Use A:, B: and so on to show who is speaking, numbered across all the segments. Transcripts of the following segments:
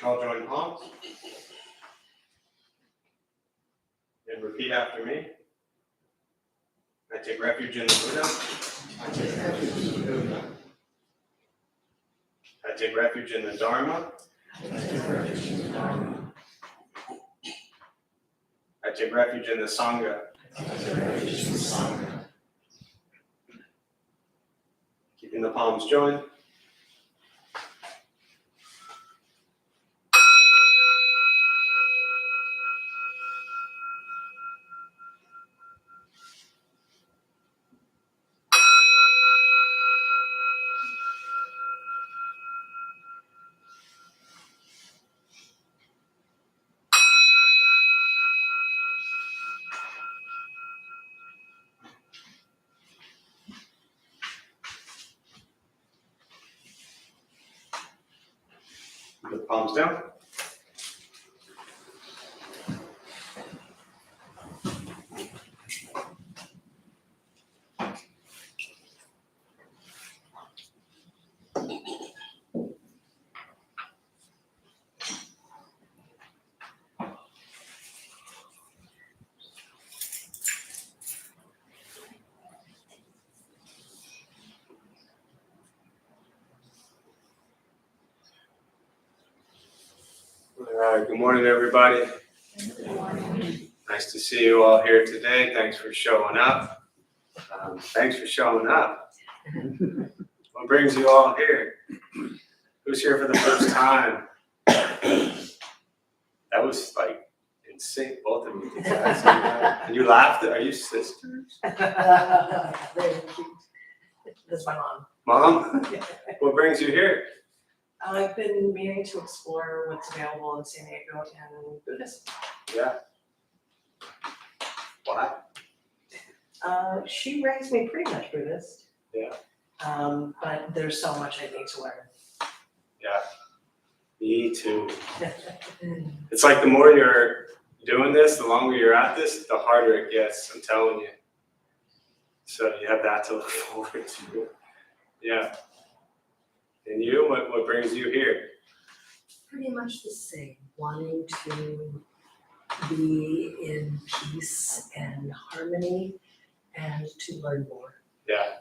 A: All join palms. And repeat after me. I take refuge in the Buddha.
B: I take refuge in the Buddha.
A: I take refuge in the Dharma.
B: I take refuge in the Dharma.
A: I take refuge in the Sangha.
B: I take refuge in the Sangha.
A: Keeping the palms joined. Put the palms down. All right, good morning, everybody.
B: Good morning.
A: Nice to see you all here today. Thanks for showing up. Thanks for showing up. What brings you all here? Who's here for the first time? That was like in sync, both of you. And you laughed. Are you sisters?
C: That's my mom.
A: Mom? What brings you here?
C: I've been meaning to explore what's available in San Diego and Buddhism.
A: Yeah. Why?
C: She raised me pretty much Buddhist.
A: Yeah.
C: But there's so much I need to learn.
A: Yeah. Me too. It's like the more you're doing this, the longer you're at this, the harder it gets, I'm telling you. So you have that to look forward to. Yeah. And you, what brings you here?
D: Pretty much the same, wanting to be in peace and harmony and to learn more.
A: Yeah.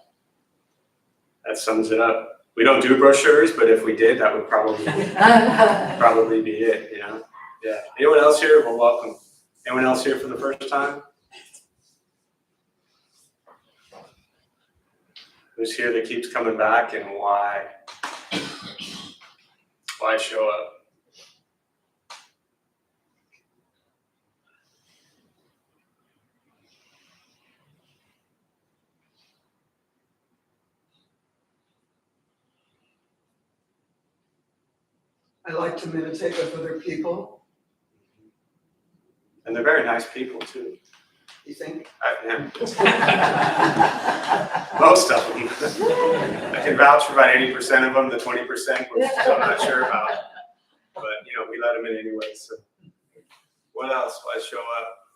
A: That sums it up. We don't do brochures, but if we did, that would probably be it, you know? Yeah. Anyone else here? Well, welcome. Anyone else here for the first time? Who's here that keeps coming back, and why? Why show up?
B: I like to meditate with other people.
A: And they're very nice people too.
B: You think?
A: Yeah. Most of them. I can vouch for about 80% of them. The 20% I'm not sure about. But we let them in anyway. So what else? Why show up?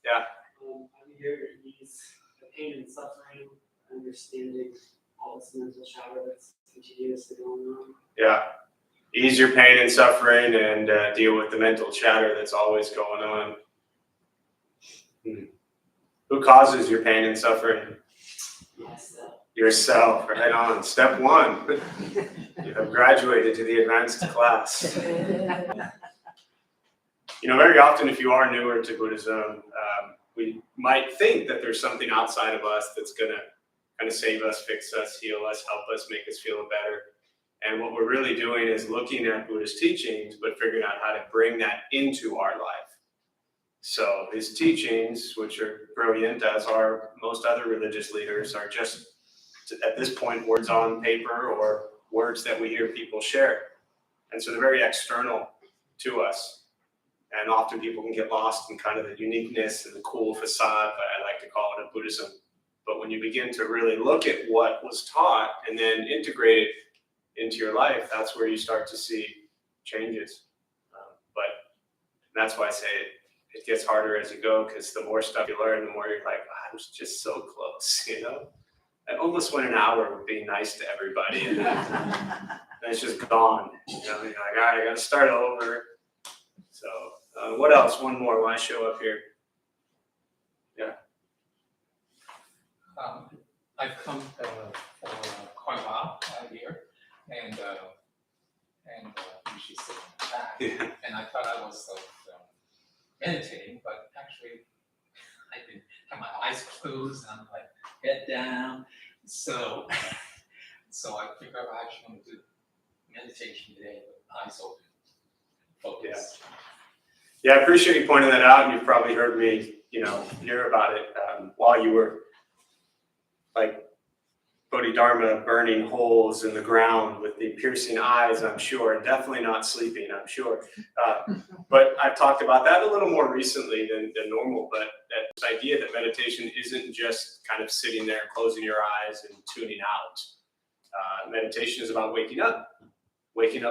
A: Yeah.
E: I'm here to ease the pain and suffering, understanding all this mental chatter that's continuously going on.
A: Yeah. Ease your pain and suffering and deal with the mental chatter that's always going on. Who causes your pain and suffering?
E: Myself.
A: Yourself. Right on. Step one. You have graduated to the advanced class. Very often if you are newer to Buddhism, we might think that there's something outside of us that's going to kind of save us, fix us, heal us, help us, make us feel better. And what we're really doing is looking at Buddhist teachings, but figuring out how to bring that into our life. So his teachings, which are brilliant, as are most other religious leaders, are just, at this point, words on paper or words that we hear people share. And so they're very external to us. And often people can get lost in kind of the uniqueness and the cool facade, I like to call it, of Buddhism. But when you begin to really look at what was taught and then integrate it into your life, that's where you start to see changes. But that's why I say it gets harder as you go, because the more stuff you learn, the more you're like, I'm just so close, I almost went an hour with being nice to everybody, and then it's just gone. You know, you're like, all right, I got to start over. So, what else? One more when I show up here.
F: I've come for quite a while here, and usually sit in the back,
A: Yeah.
F: and I thought I was meditating, but actually I didn't have my eyes closed, and I'm like head down. So so I figured I actually want to do meditation today with eyes open, focus.
A: Yeah, I appreciate you pointing that out, and you've probably heard me, hear about it while you were like Bodhidharma burning holes in the ground with the piercing eyes, I'm sure, and definitely not sleeping, I'm sure. But I've talked about that a little more recently than normal, but that idea that meditation isn't just kind of sitting there, closing your eyes and tuning out. Meditation is about waking up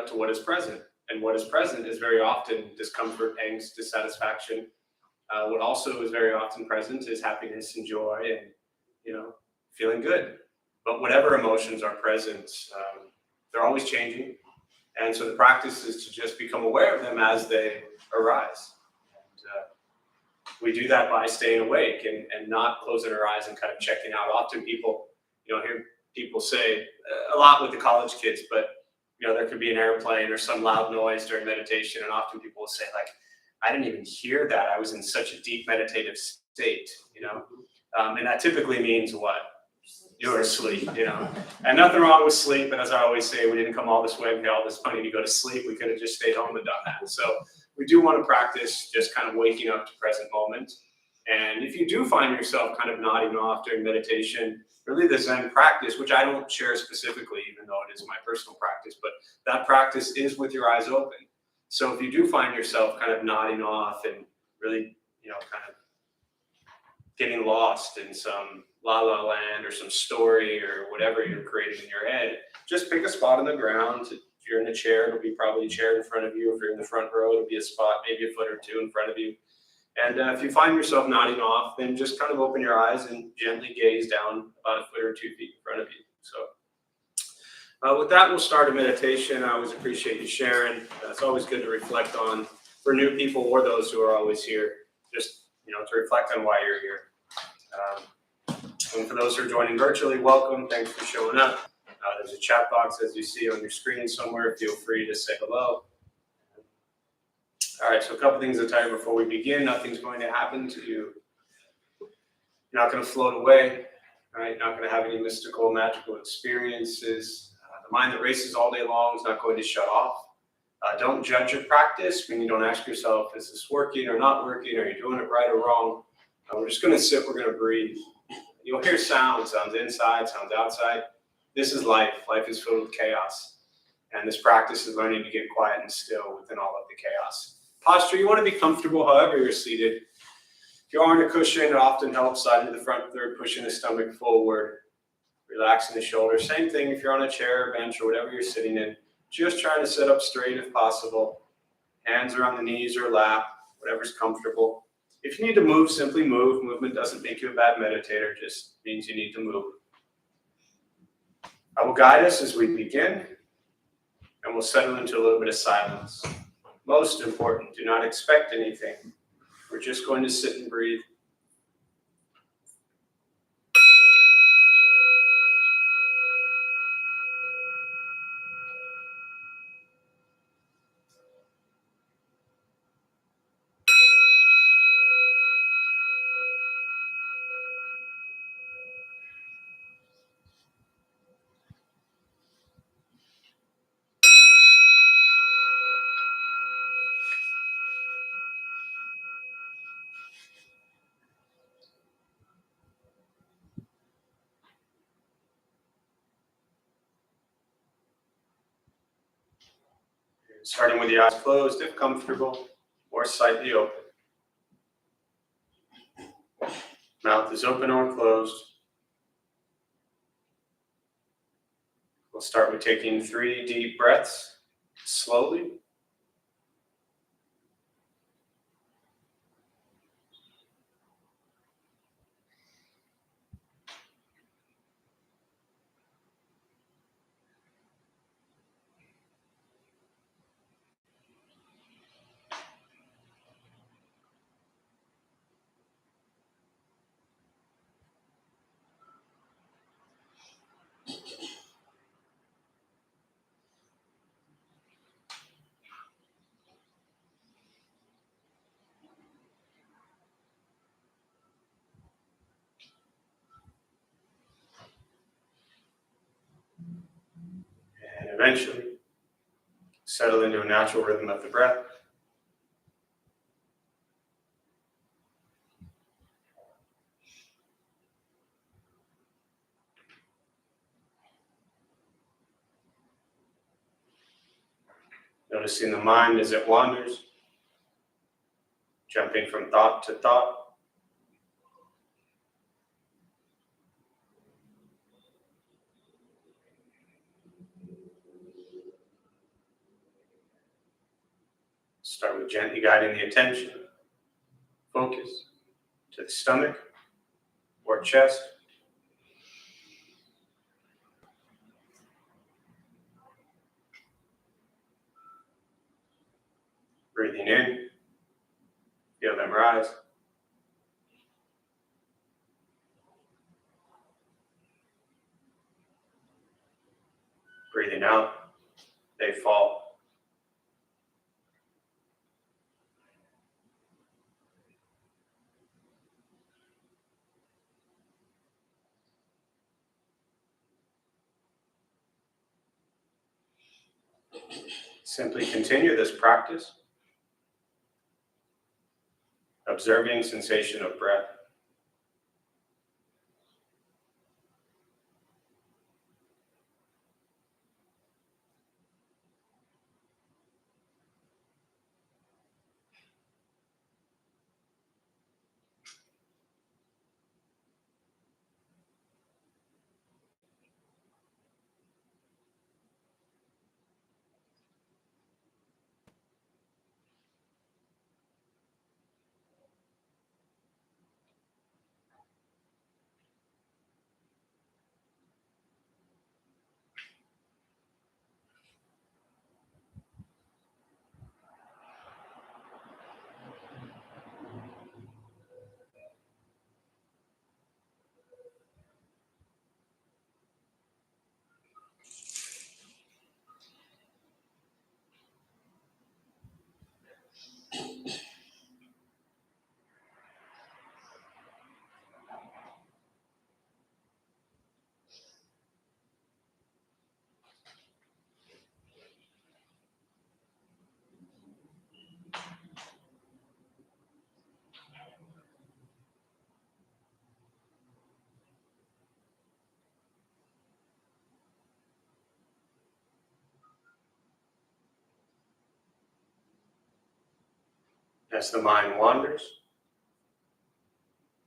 A: to what is present. And what is present is very often discomfort, angst, dissatisfaction. What also is very often present is happiness and joy and, feeling good. But whatever emotions are present, they're always changing. And so the practice is to just become aware of them as they arise. And, we do that by staying awake and not closing our eyes and kind of checking out. Often people, hear people say a lot with the college kids, but there could be an airplane or some loud noise during meditation, and often people will say, like, I didn't even hear that. I was in such a deep meditative state, and that typically means what? You were asleep, and nothing wrong with sleep. But as I always say, we didn't come all this way and pay all this money to go to sleep. We could have just stayed home and done that. So we do want to practice just kind of waking up to present moment. And if you do find yourself kind of nodding off during meditation, really the Zen practice, which I don't share specifically, even though it is my personal practice, but that practice is with your eyes open. So if you do find yourself kind of nodding off and really, kind of getting lost in some la la land or some story or whatever you're creating in your head, just pick a spot on the ground. If you're in a chair, it'll be probably a chair in front of you. If you're in the front row, it'll be a spot maybe a foot or two in front of you. And if you find yourself nodding off, then just kind of open your eyes and gently gaze down about a foot or 2 feet in front of you. So with that, we'll start a meditation. I always appreciate you sharing. It's always good to reflect on, for new people or those who are always here, just to reflect on why you're here. And for those who are joining virtually, welcome. Thanks for showing up. There's a chat box, as you see on your screen somewhere. Feel free to say hello. All right, so a couple things to tell you before we begin. Nothing's going to happen to you. You're not going to float away, right? You're not going to have any mystical, magical experiences. The mind that races all day long is not going to shut off. Don't judge your practice when you don't ask yourself, is this working or not working? Are you doing it right or wrong? We're just going to sit, we're going to breathe. You'll hear sounds inside, sounds outside. This is life. Life is filled with chaos. And this practice is learning to get quiet and still within all of the chaos. Posture, you want to be comfortable however you're seated. If you are on a cushion, it often helps side to the front third, pushing the stomach forward, relaxing the shoulders. Same thing if you're on a chair, bench, or whatever you're sitting in. Just trying to sit up straight if possible. Hands are on the knees or lap, whatever's comfortable. If you need to move, simply move. Movement doesn't make you a bad meditator, just means you need to move. I will guide us as we begin, and we'll settle into a little bit of silence. Most important, do not expect anything. We're just going to sit and breathe. Starting with the eyes closed, if comfortable, or slightly open. Mouth is open or closed. We'll start with taking 3 deep breaths, slowly. eventually, settle into a natural rhythm of the breath. Noticing the mind as it wanders, jumping from thought to thought. Start with gently guiding the attention, focus to the stomach or chest. Breathing in, feel them rise. Breathing out, they fall. Simply continue this practice, observing sensation of breath. As the mind wanders,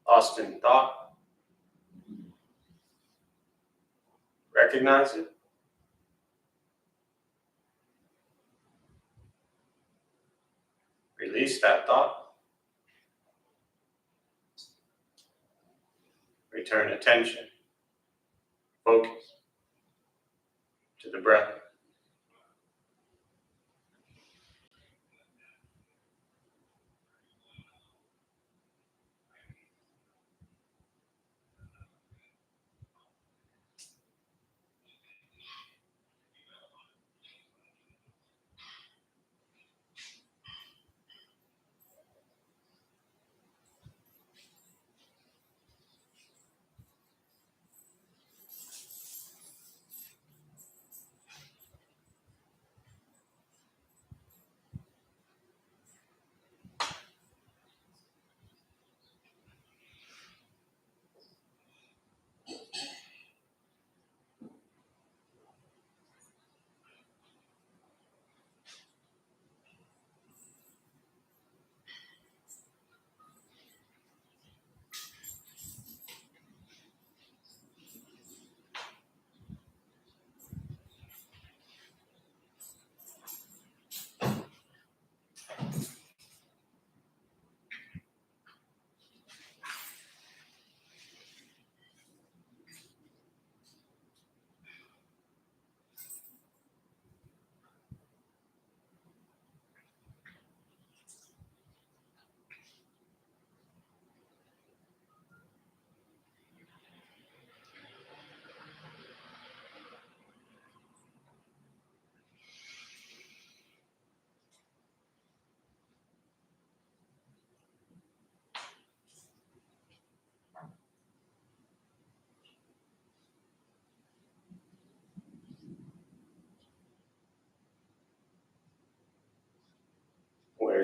A: lost in thought, recognize it. Release that thought. Return attention, focus to the breath.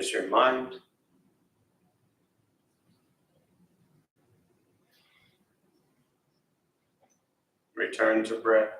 A: There's your mind. Return to breath.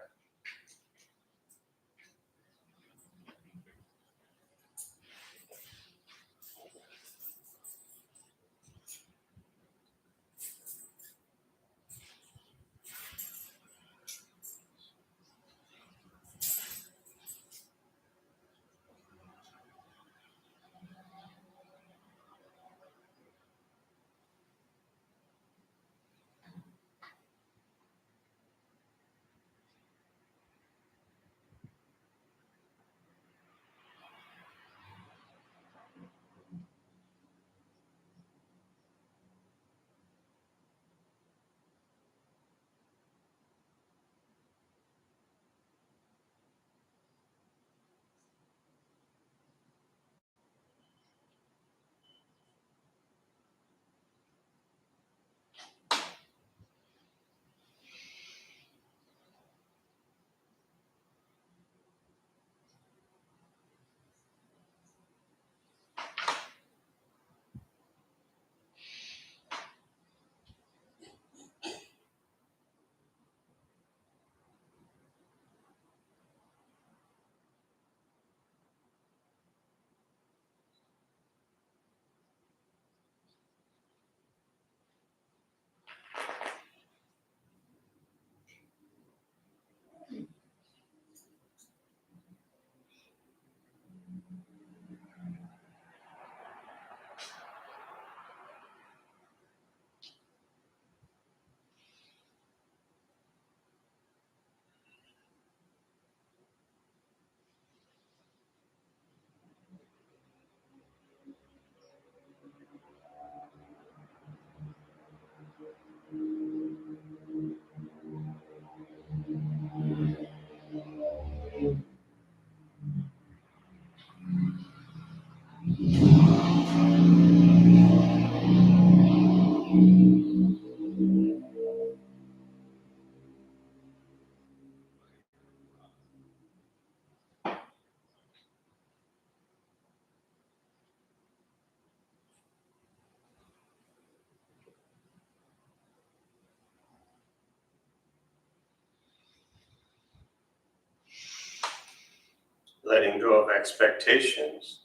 A: Letting go of expectations.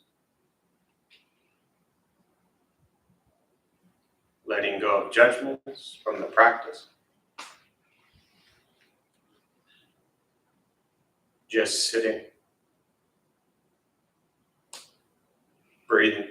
A: Letting go of judgments from the practice. Just sitting. Breathing.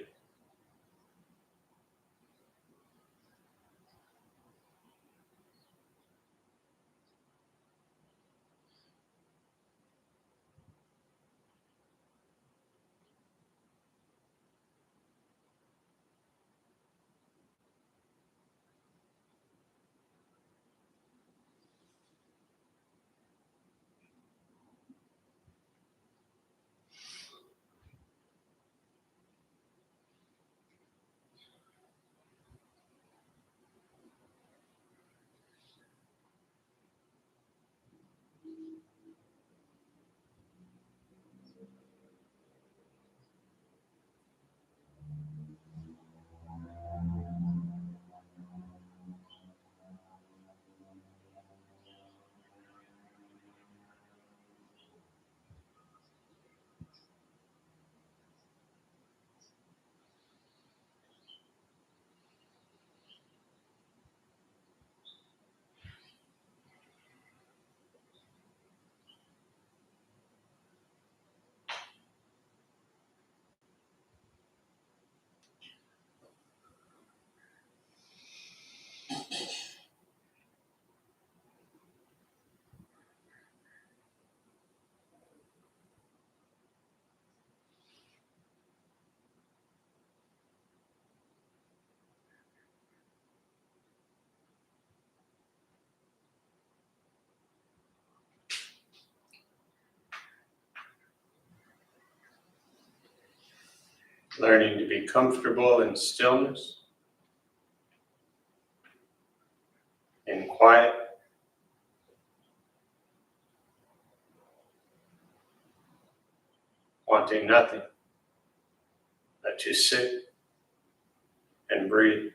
A: Learning to be comfortable in stillness, in quiet, wanting nothing to sit and breathe.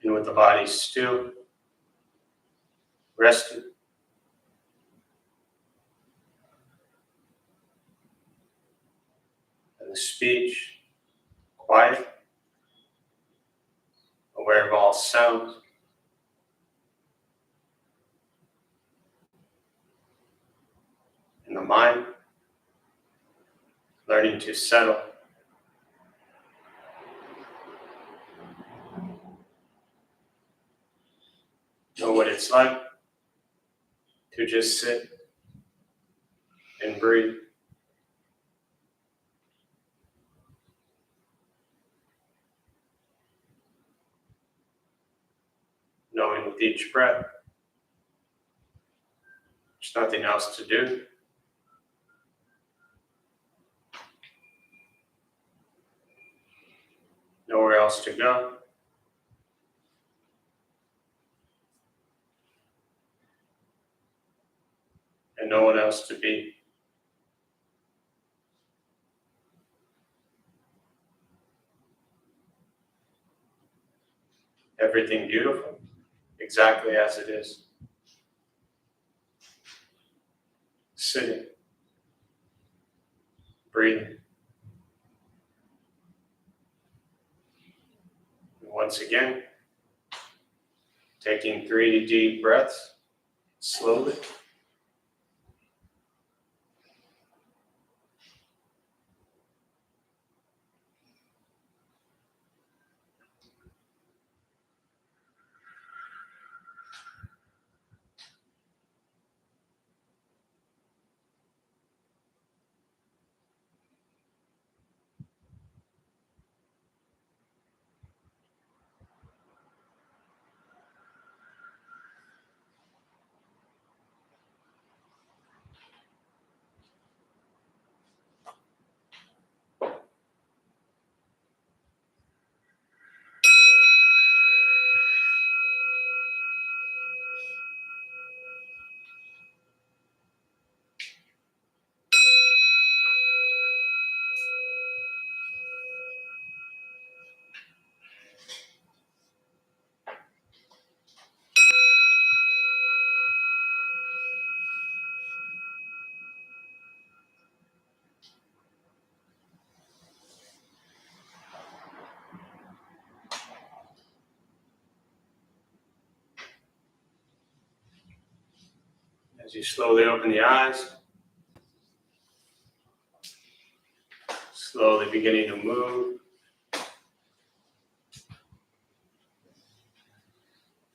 A: And with the body still, rested, and the speech quiet, aware of all sounds, and the mind learning to settle. Know what it's like to just sit and breathe. Knowing with each breath, there's nothing else to do. Nowhere else to go. And no one else to be. Everything beautiful, exactly as it is. Sitting, breathing. And once again, taking 3 deep breaths, slowly. As you slowly open the eyes, Slowly beginning to move.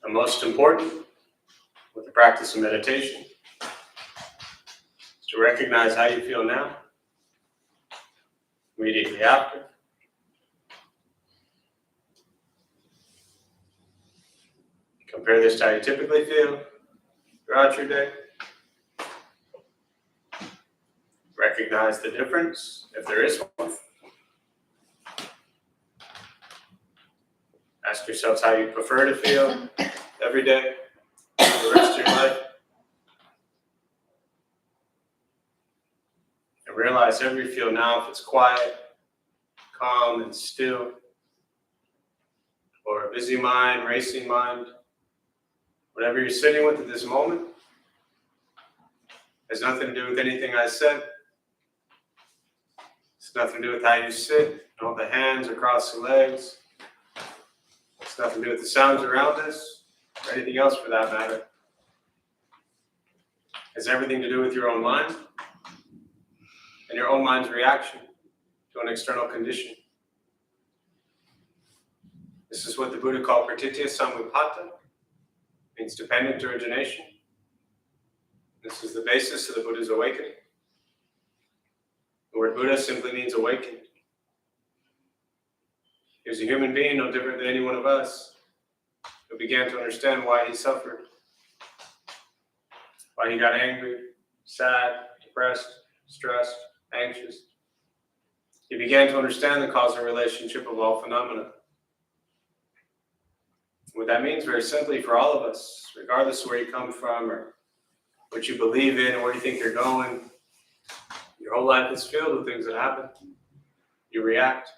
A: And most important, with the practice of meditation, is to recognize how you feel now, immediately after. Compare this to how you typically feel throughout your day. Recognize the difference, if there is one. Ask yourselves how you prefer to feel every day, for the rest of your life. And realize however you feel now, if it's quiet, calm, and still, or a busy mind, racing mind, whatever you're sitting with at this moment, has nothing to do with anything I said. It's nothing to do with how you sit, all the hands across the legs. It's nothing to do with the sounds around us, or anything else for that matter. It has everything to do with your own mind and your own mind's reaction to an external condition. This is what the Buddha called pratitya samuppada, means dependent origination. This is the basis of the Buddha's awakening. The word Buddha simply means awakened. He was a human being, no different than any one of us, who began to understand why he suffered, why he got angry, sad, depressed, stressed, anxious. He began to understand the causal relationship of all phenomena. What that means, very simply, for all of us, regardless of where you come from or what you believe in or where you think you're going, your whole life is filled with things that happen. You react.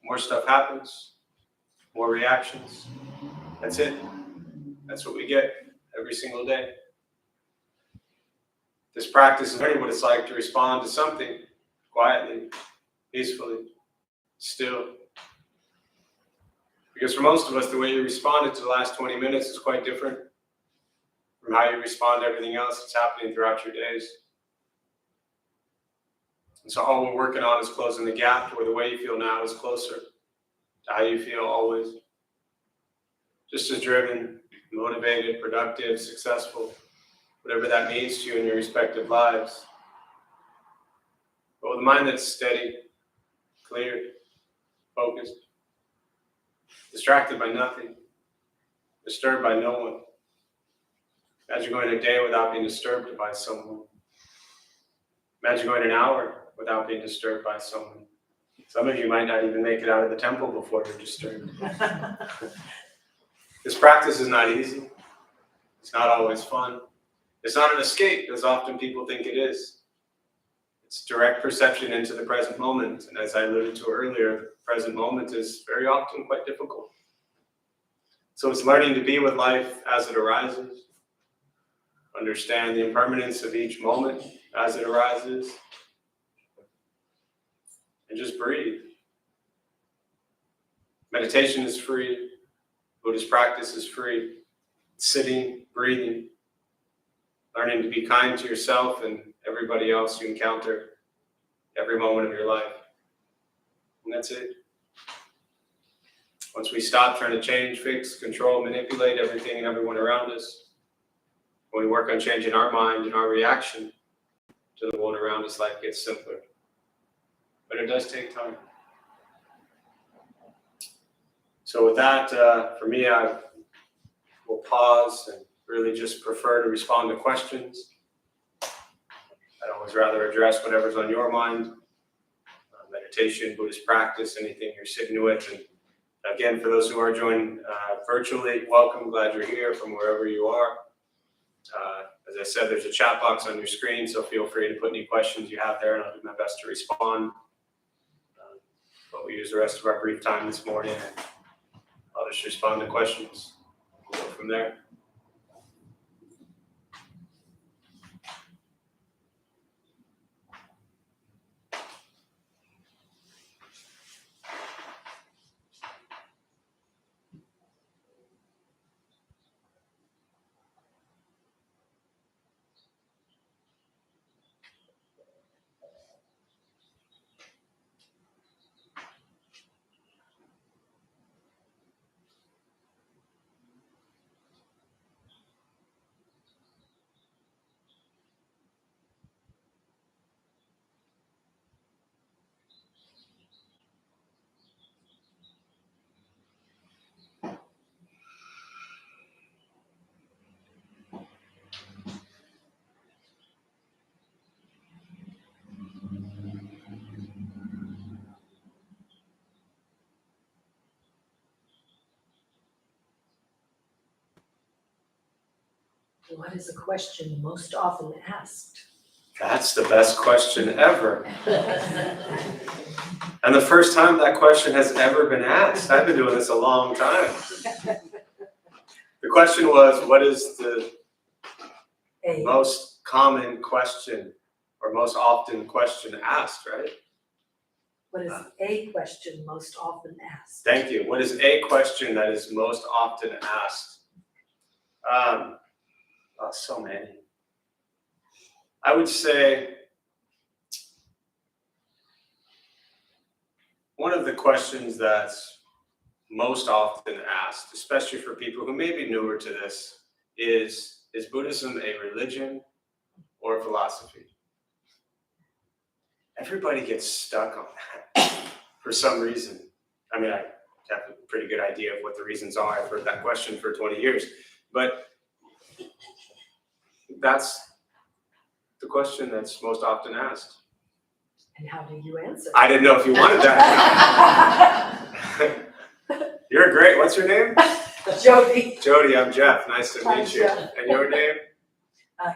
A: More stuff happens, more reactions. That's it. That's what we get every single day. This practice is learning what it's like to respond to something quietly, peacefully, still. Because for most of us, the way you responded to the last 20 minutes is quite different from how you respond to everything else that's happening throughout your days. And so all we're working on is closing the gap to where the way you feel now is closer to how you feel always. Just as driven, motivated, productive, successful, whatever that means to you in your respective lives. But with a mind that's steady, clear, focused, distracted by nothing, disturbed by no one. Imagine going a day without being disturbed by someone. Imagine going an hour without being disturbed by someone. Some of you might not even make it out of the temple before you're disturbed. This practice is not easy. It's not always fun. It's not an escape, as often people think it is. It's direct perception into the present moment. And as I alluded to earlier, the present moment is very often quite difficult. So it's learning to be with life as it arises, understand the impermanence of each moment as it arises, and just breathe. Meditation is free. Buddhist practice is free. Sitting, breathing, learning to be kind to yourself and everybody else you encounter every moment of your life. And that's it. Once we stop trying to change, fix, control, manipulate everything and everyone around us, when we work on changing our mind and our reaction to the world around us, life gets simpler. But it does take time. So with that, for me, I will pause and really just prefer to respond to questions. I'd always rather address whatever's on your mind. Meditation, Buddhist practice, anything you're sitting with. And again, for those who are joining virtually, welcome. Glad you're here from wherever you are. As I said, there's a chat box on your screen, so feel free to put any questions you have there, and I'll do my best to respond. But we use the rest of our brief time this morning, and I'll just respond to questions. We'll go from there.
D: What is a question most often asked?
A: That's the best question ever. And the first time that question has ever been asked. I've been doing this a long time. The question was, what is the most common question or most often question asked, right?
D: What is a question most often asked?
A: Thank you. What is a question that is most often asked? So many. I would say one of the questions that's most often asked, especially for people who may be newer to this, is Buddhism a religion or a philosophy? Everybody gets stuck on that for some reason. I mean, I have a pretty good idea of what the reasons are. I've heard that question for 20 years. But that's the question that's most often asked.
D: And how do you answer?
A: I didn't know if you wanted that. You're great. What's your name?
D: Jody.
A: Jody, I'm Jeff. Nice to
D: Hi,
A: meet you.
D: Jeff.
A: And your name?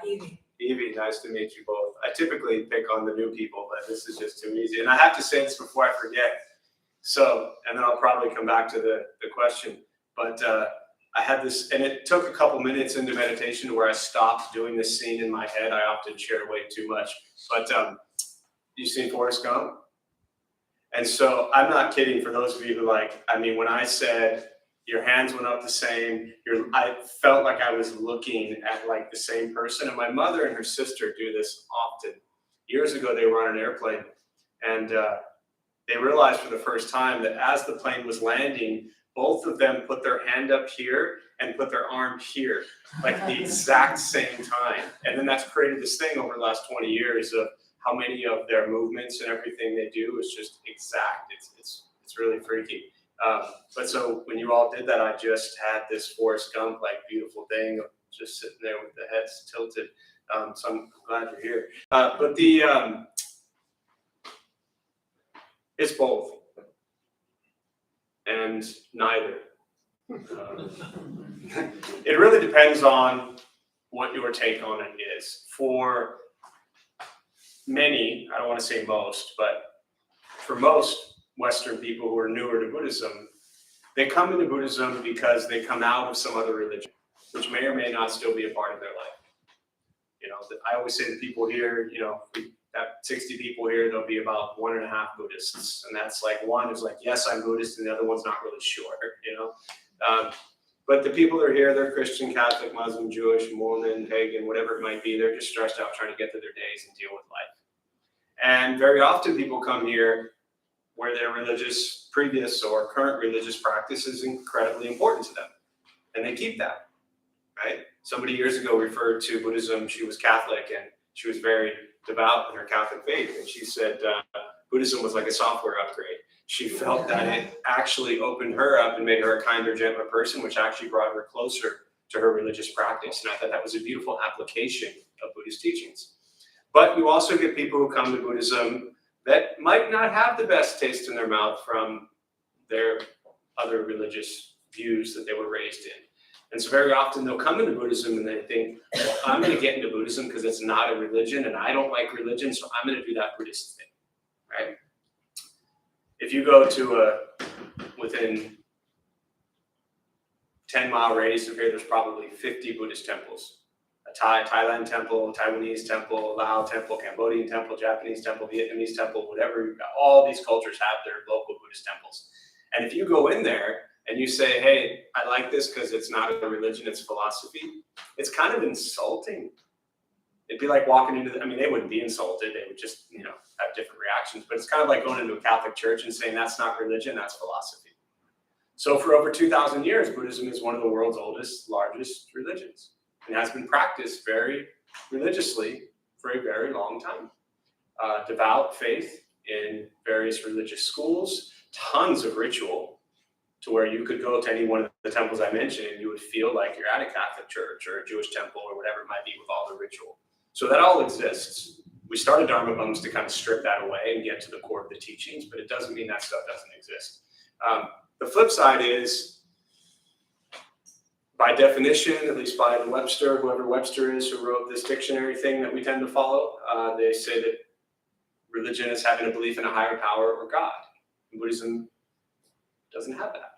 D: Evie.
A: Evie, nice to meet you both. I typically pick on the new people, but this is just too easy. And I have to say this before I forget. So, and then I'll probably come back to the question. But I had this, and it took a couple minutes into meditation where I stopped doing this scene in my head. I often share way too much. But you seen Forrest Gump? And so I'm not kidding for those of you who when I said your hands went up the same, I felt like I was looking at like the same person. And my mother and her sister do this often. Years ago, they were on an airplane and they realized for the first time that as the plane was landing, both of them put their hand up here and put their arm here, like the exact same time. And then that's created this thing over the last 20 years of how many of their movements and everything they do is just exact. It's really freaky. But so when you all did that, I just had this Forrest Gump like beautiful thing of just sitting there with the heads tilted. So I'm glad you're here. But it's both and neither. It really depends on what your take on it is. For many, I don't want to say most, but for most Western people who are newer to Buddhism, they come into Buddhism because they come out of some other religion, which may or may not still be a part of their life. I always say to people here, we have 60 people here, there'll be about 1.5 Buddhists. And that's like one is like, yes, I'm Buddhist, and the other one's not really sure, But the people that are here, they're Christian, Catholic, Muslim, Jewish, Mormon, pagan, whatever it might be. They're just stressed out trying to get through their days and deal with life. And very often people come here where their religious, previous or current religious practice is incredibly important to them. And they keep that, right? Somebody years ago referred to Buddhism, she was Catholic and she was very devout in her Catholic faith. And she said Buddhism was like a software upgrade. She felt that it actually opened her up and made her a kinder, gentler person, which actually brought her closer to her religious practice. And I thought that was a beautiful application of Buddhist teachings. But you also get people who come to Buddhism that might not have the best taste in their mouth from their other religious views that they were raised in. And so very often they'll come into Buddhism and they think, well, I'm going to get into Buddhism because it's not a religion and I don't like religion, so I'm going to do that Buddhist thing, right? If you go to within 10-mile radius of here, there's probably 50 Buddhist temples. A Thailand temple, Taiwanese temple, Lao temple, Cambodian temple, Japanese temple, Vietnamese temple, whatever. All these cultures have their local Buddhist temples. And if you go in there and you say, hey, I like this because it's not a religion, it's philosophy, it's kind of insulting. It'd be like walking into they wouldn't be insulted. They would just, have different reactions. But it's kind of like going into a Catholic church and saying that's not religion, that's philosophy. So for over 2,000 years, Buddhism is one of the world's oldest, largest religions. And has been practiced very religiously for a very long time. Devout faith in various religious schools, tons of ritual to where you could go to any one of the temples I mentioned and you would feel like you're at a Catholic church or a Jewish temple or whatever it might be with all the ritual. So that all exists. We started Dharma Bums to kind of strip that away and get to the core of the teachings, but it doesn't mean that stuff doesn't exist. The flip side is by definition, at least by the Webster, whoever Webster is who wrote this dictionary thing that we tend to follow, they say that religion is having a belief in a higher power or God. And Buddhism doesn't have that.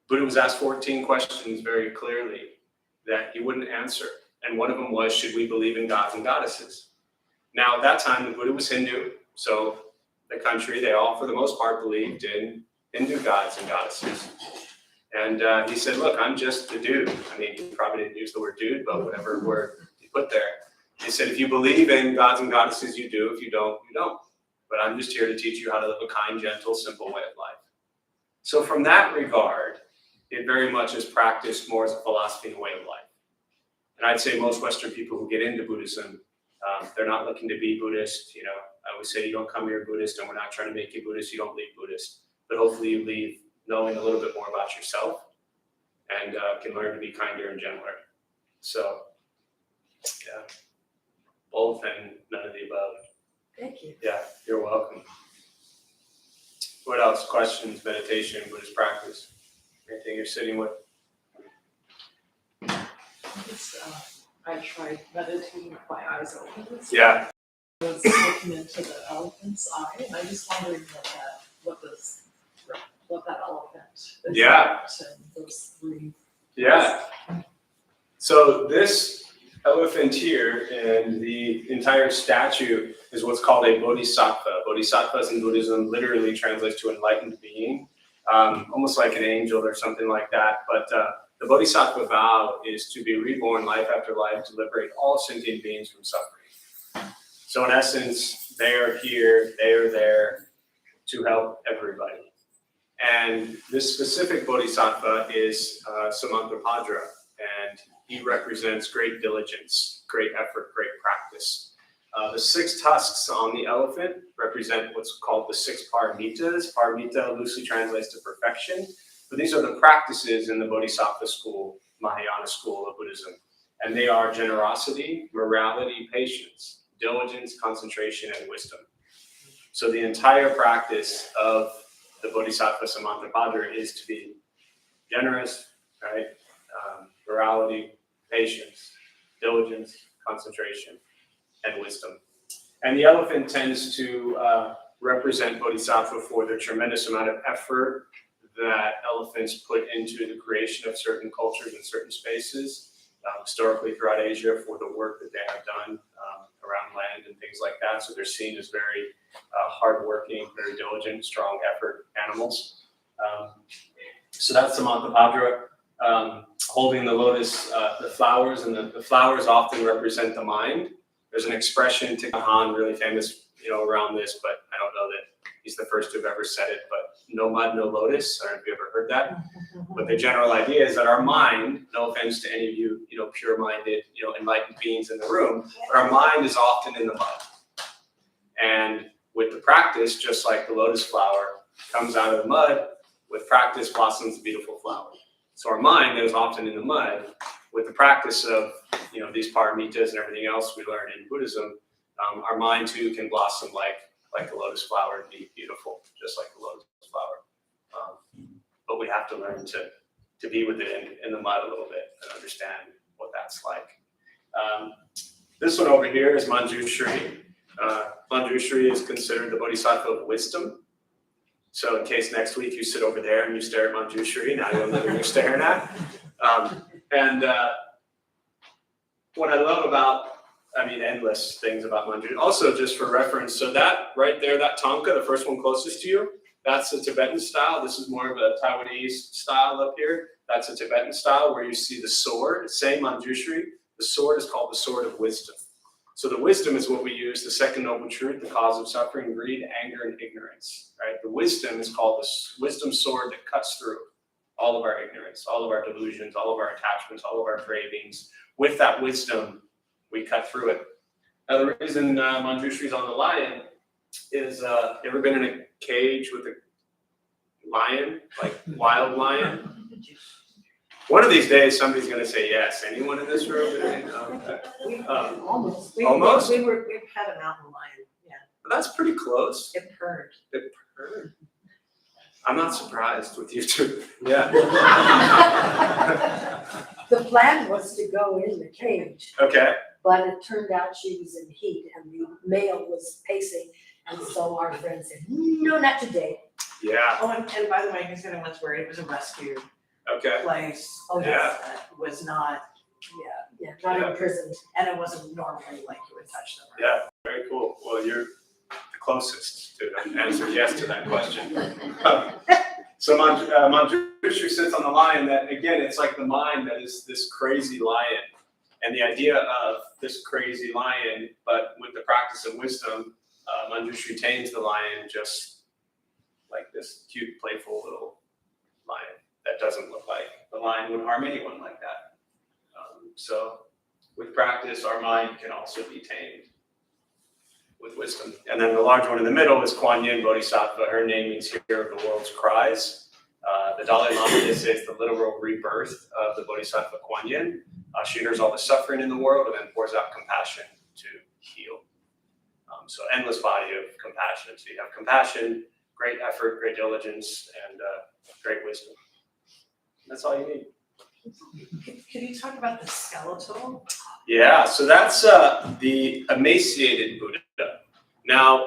A: Buddha was asked 14 questions very clearly that he wouldn't answer. And one of them was, should we believe in gods and goddesses? Now, at that time, the Buddha was Hindu. So the country, they all, for the most part, believed in Hindu gods and goddesses. And he said, look, I'm just a dude. I mean, he probably didn't use the word dude, but whatever word he put there. He said, if you believe in gods and goddesses, you do. If you don't, you don't. But I'm just here to teach you how to live a kind, gentle, simple way of life. So from that regard, it very much is practiced more as a philosophy and a way of life. And I'd say most Western people who get into Buddhism, they're not looking to be Buddhist. You know, I always say you don't come here Buddhist, and we're not trying to make you Buddhist. You don't leave Buddhist. But hopefully you leave knowing a little bit more about yourself and can learn to be kinder and gentler. So, yeah, both and none of the above.
D: Thank you.
A: Yeah, you're welcome. What else? Questions, meditation, Buddhist practice? Anything you're sitting with?
C: I tried meditating with my eyes open.
A: Yeah.
C: I was looking into the elephant's eye, and I just wondering what that elephant is.
A: Yeah.
C: about, and those three.
A: Yeah. So this elephant here and the entire statue is what's called a bodhisattva. Bodhisattvas in Buddhism literally translates to enlightened being, almost like an angel or something like that. But the bodhisattva vow is to be reborn life after life to liberate all sentient beings from suffering. So in essence, they are here, they are there to help everybody. And this specific bodhisattva is Samantabhadra, and he represents great diligence, great effort, great practice. The 6 tusks on the elephant represent what's called the 6 paramitas. Paramita loosely translates to perfection, but these are the practices in the Bodhisattva school, Mahayana school of Buddhism. And they are generosity, morality, patience, diligence, concentration, and wisdom. So the entire practice of the Bodhisattva Samantabhadra is to be generous, right? Morality, patience, diligence, concentration, and wisdom. And the elephant tends to represent Bodhisattva for the tremendous amount of effort that elephants put into the creation of certain cultures and certain spaces, historically throughout Asia, for the work that they have done around land and things like that. So they're seen as very hardworking, very diligent, strong effort animals. So that's Samantabhadra. Holding the lotus, the flowers, and the flowers often represent the mind. There's an expression, Thich Nhat Hanh, really famous, around this, but I don't know that he's the first to have ever said it, but no mud, no lotus. I don't know if you ever heard that. But the general idea is that our mind, no offense to any of you, pure-minded, enlightened beings in the room, but our mind is often in the mud. And with the practice, just like the lotus flower comes out of the mud, with practice blossoms a beautiful flower. So our mind is often in the mud. With the practice of, these paramitas and everything else we learn in Buddhism, our mind too can blossom like the lotus flower and be beautiful, just like the lotus flower. But we have to learn to be with it in the mud a little bit and understand what that's like. This one over here is Manjushri. Manjushri is considered the bodhisattva of wisdom. So in case next week you sit over there and you stare at Manjushri, now you'll know who you're staring at. What I love about, endless things about Manjushri. Also, just for reference, so that right there, that tanka, the first one closest to you, that's a Tibetan style. This is more of a Taiwanese style up here. That's a Tibetan style where you see the sword, same Manjushri. The sword is called the sword of wisdom. So the wisdom is what we use, the second noble truth, the cause of suffering, greed, anger, and ignorance, right? The wisdom is called the wisdom sword that cuts through all of our ignorance, all of our delusions, all of our attachments, all of our cravings. With that wisdom, we cut through it. Now, the reason Manjushri's on the lion is, you ever been in a cage with a lion, like wild lion? One of these days, somebody's going to say yes. Anyone in this room?
C: Almost.
A: Almost?
C: We've had a mountain lion, yeah.
A: That's pretty close.
C: It purred.
A: It purred. I'm not surprised with you two. Yeah.
D: plan was to go in the cage,
A: Okay.
D: but it turned out she was in heat and the male was pacing. And so our friend said, no, not today.
A: Yeah.
C: Oh, and by the way, he's gonna once where it was a rescue
A: Okay.
C: place.
D: Oh,
A: yes.
C: That was not,
D: Yeah, not in prison.
C: and it wasn't normally like you would touch them.
A: Yeah. Very cool. Well, you're the closest to answer yes to that question. So Manjushri sits on the lion that, again, it's like the mind that is this crazy lion. And the idea of this crazy lion, but with the practice of wisdom, Manjushri tames the lion just like this cute, playful little lion that doesn't look like the lion would harm anyone like that. So with practice, our mind can also be tamed with wisdom. And then the large one in the middle is Kuan Yin Bodhisattva. Her name means hearer of the world's cries. The Dalai Lama is the literal rebirth of the Bodhisattva Kuan Yin. She hears all the suffering in the world and then pours out compassion to heal. So endless body of compassion. So you have compassion, great effort, great diligence, and great wisdom. That's all you need.
C: Can you talk about the skeletal?
A: Yeah, so that's the emaciated Buddha. Now,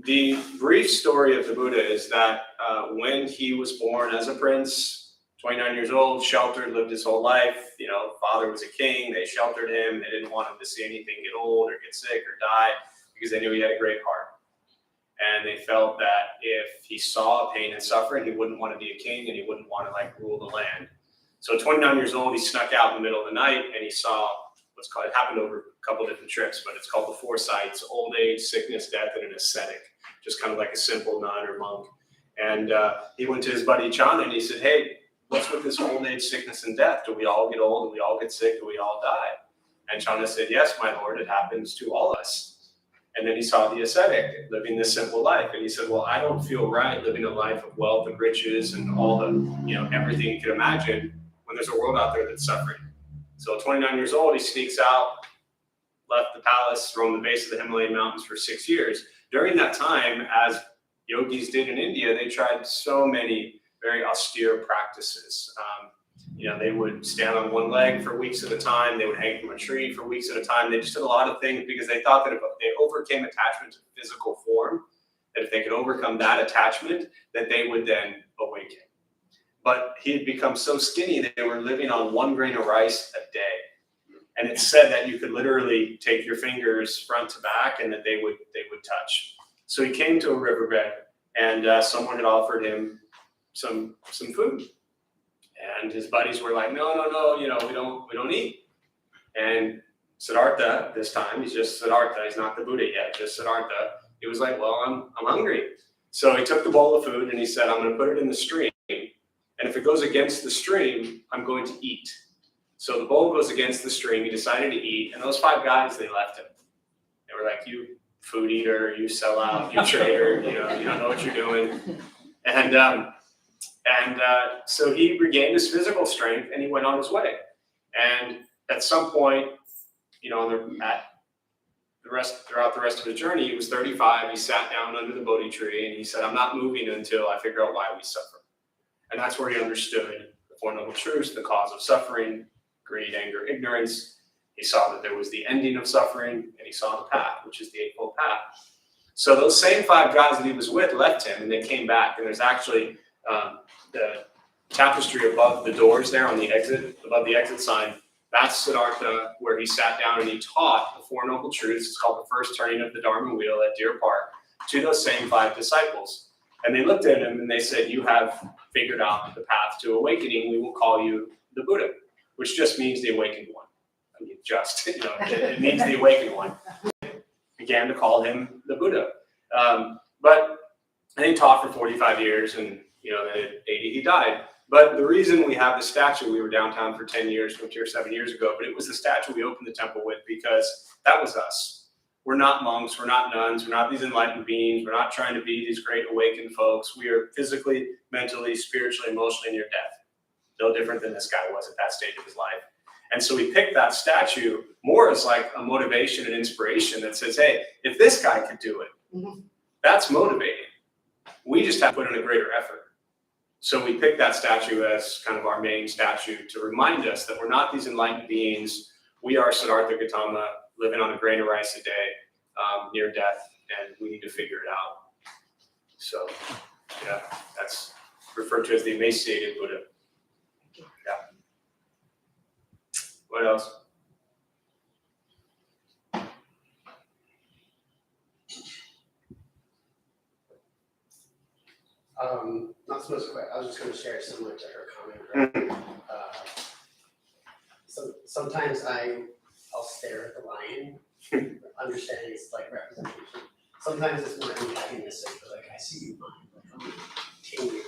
A: the brief story of the Buddha is that when he was born as a prince, 29 years old, sheltered, lived his whole life, father was a king, they sheltered him, they didn't want him to see anything get old or get sick or die because they knew he had a great heart. And they felt that if he saw pain and suffering, he wouldn't want to be a king and he wouldn't want to rule the land. So 29 years old, he snuck out in the middle of the night and he saw what's called, it happened over a couple different trips, but it's called the four sights: old age, sickness, death, and an ascetic, just kind of like a simple nun or monk. And he went to his buddy Chana and he said, hey, what's with this old age, sickness, and death? Do we all get old? Do we all get sick? Do we all die? And Chana said, yes, my lord, it happens to all of us. And then he saw the ascetic living this simple life. And he said, well, I don't feel right living a life of wealth and riches and all the, everything you can imagine when there's a world out there that's suffering. So 29 years old, he sneaks out, left the palace, roamed the base of the Himalayan mountains for 6 years. During that time, as yogis did in India, they tried so many very austere practices. They would stand on one leg for weeks at a time. They would hang from a tree for weeks at a time. They just did a lot of things because they thought that if they overcame attachment to physical form, that if they could overcome that attachment, that they would then awaken. But he had become so skinny that they were living on 1 grain of rice a day. And it's said that you could literally take your fingers front to back and that they would touch. So he came to a riverbed and someone had offered him some food. And his buddies were like, no, we don't eat. And Siddhartha, this time, he's just Siddhartha, he's not the Buddha yet, just Siddhartha. He was like, well, I'm hungry. So he took the bowl of food and he said, I'm going to put it in the stream. And if it goes against the stream, I'm going to eat. So the bowl goes against the stream. He decided to eat. And those 5 guys, they left him. They were like, you food eater, you sell out, you traitor, you don't know what you're doing. And so he regained his physical strength and he went on his way. And at some point, throughout the rest of his journey, he was 35. He sat down under the Bodhi tree and he said, I'm not moving until I figure out why we suffer. And that's where he understood the Four Noble Truths, the cause of suffering, greed, anger, ignorance. He saw that there was the ending of suffering, and he saw the path, which is the Eightfold Path. So those same 5 guys that he was with left him, and they came back. And there's actually the tapestry above the doors there on the exit, above the exit sign. That's Siddhartha, where he sat down and he taught the Four Noble Truths. It's called the first turning of the Dharma wheel at Deer Park to those same 5 disciples. And they looked at him and they said, you have figured out the path to awakening. We will call you the Buddha, which just means the awakened one. I mean, it means the awakened one. Began to call him the Buddha. But he taught for 45 years and, then at 80 he died. But the reason we have the statue, we were downtown for 10 years, moved here 7 years ago, but it was the statue we opened the temple with because that was us. We're not monks, we're not nuns, we're not these enlightened beings, we're not trying to be these great awakened folks. We are physically, mentally, spiritually, emotionally near death. No different than this guy was at that stage of his life. And so we picked that statue more as like a motivation and inspiration that says, hey, if this guy could do it, that's motivating. We just have to put in a greater effort. So we picked that statue as kind of our main statue to remind us that we're not these enlightened beings. We are Siddhartha Gautama, living on a grain of rice a day, near death, and we need to figure it out. So, yeah, that's referred to as the emaciated Buddha. Yeah. What else?
G: Not so much, I was just gonna share similar to her comment, right? Sometimes I'll stare at the lion, understanding it's like representation. Sometimes it's more antagonistic, but like, I see you, mine, like, I'm gonna king you.